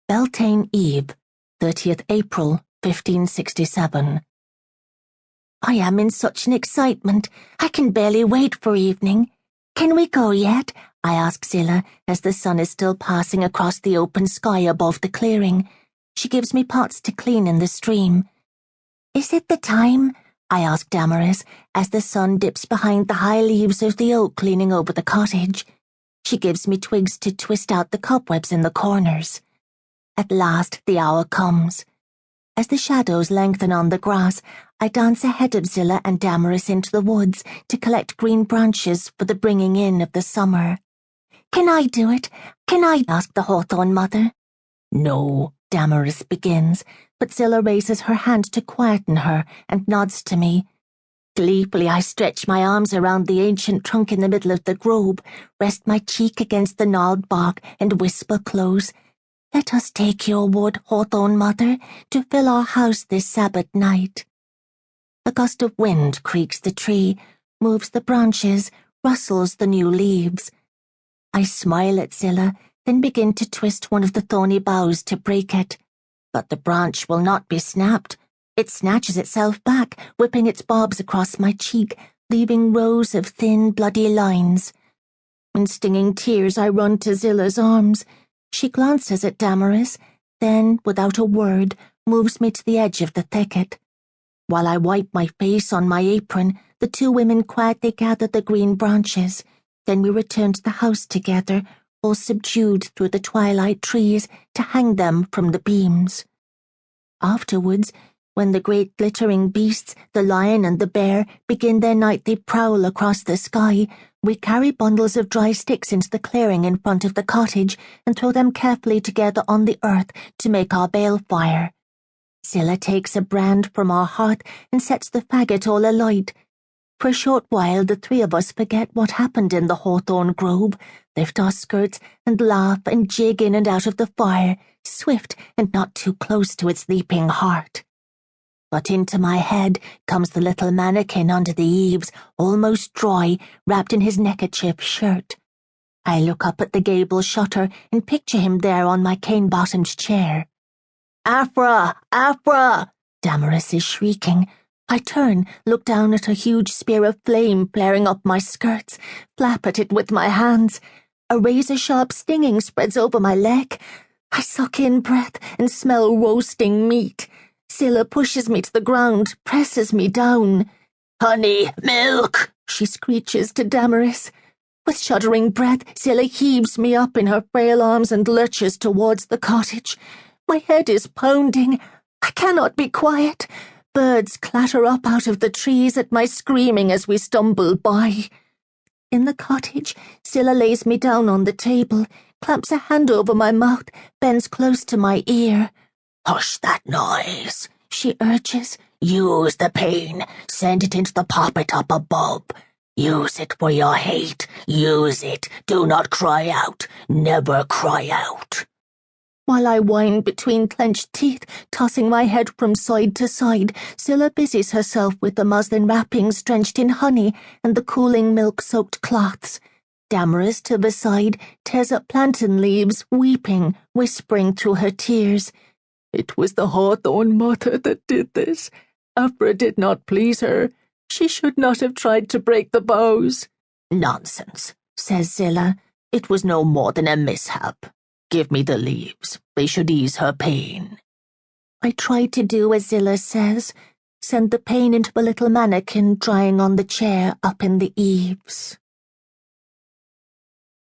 Beltane Eve, 30th April, 1567. I am in such an excitement, I can barely wait for evening. Can we go yet? I ask Zilla as the sun is still passing across the open sky above the clearing. She gives me pots to clean in the stream. Is it the time? I ask Damaris as the sun dips behind the high leaves of the oak leaning over the cottage. She gives me twigs to twist out the cobwebs in the corners. At last the hour comes. As the shadows lengthen on the grass, I dance ahead of Zilla and Damaris into the woods to collect green branches for the bringing in of the summer. Can I do it? Can I? Ask the hawthorn mother. No, Damaris begins, but Zilla raises her hand to quieten her and nods to me. Gleefully I stretch my arms around the ancient trunk in the middle of the grove, rest my cheek against the gnarled bark and whisper close, "Let us take your wood, hawthorn mother, to fill our house this Sabbath night." A gust of wind creaks the tree, moves the branches, rustles the new leaves. I smile at Zilla, then begin to twist one of the thorny boughs to break it. But the branch will not be snapped. It snatches itself back, whipping its barbs across my cheek, leaving rows of thin, bloody lines. In stinging tears, I run to Zilla's arms. She glances at Damaris, then, without a word, moves me to the edge of the thicket. While I wipe my face on my apron, the two women quietly gather the green branches. Then we return to the house together, all subdued through the twilight trees, to hang them from the beams. Afterwards, when the great glittering beasts, the lion and the bear, begin their nightly prowl across the sky, we carry bundles of dry sticks into the clearing in front of the cottage and throw them carefully together on the earth to make our bale fire. Zilla takes a brand from our hearth and sets the faggot all alight. For a short while the three of us forget what happened in the hawthorn grove, lift our skirts and laugh and jig in and out of the fire, swift and not too close to its leaping heart. But into my head comes the little mannequin under the eaves, almost dry, wrapped in his neckerchief shirt. I look up at the gable shutter and picture him there on my cane-bottomed chair. "Aphra! Aphra!" Damaris is shrieking. I turn, look down at a huge spear of flame flaring up my skirts, flap at it with my hands. A razor-sharp stinging spreads over my leg. I suck in breath and smell roasting meat. Zilla pushes me to the ground, presses me down. "Honey, milk!" she screeches to Damaris. With shuddering breath, Zilla heaves me up in her frail arms and lurches towards the cottage. My head is pounding. I cannot be quiet. Birds clatter up out of the trees at my screaming as we stumble by. In the cottage, Zilla lays me down on the table, clamps a hand over my mouth, bends close to my ear. "Hush that noise," she urges. "Use the pain. Send it into the poppet up above. Use it for your hate. Use it. Do not cry out. Never cry out." While I whine between clenched teeth, tossing my head from side to side, Zilla busies herself with the muslin wrappings drenched in honey and the cooling milk-soaked cloths. Damaris, to the side, tears up plantain leaves, weeping, whispering through her tears. "It was the hawthorn mother that did this. Aphra did not please her. She should not have tried to break the boughs." "Nonsense," says Zilla. "It was no more than a mishap. Give me the leaves. They should ease her pain." I try to do as Zilla says, send the pain into the little mannequin drying on the chair up in the eaves.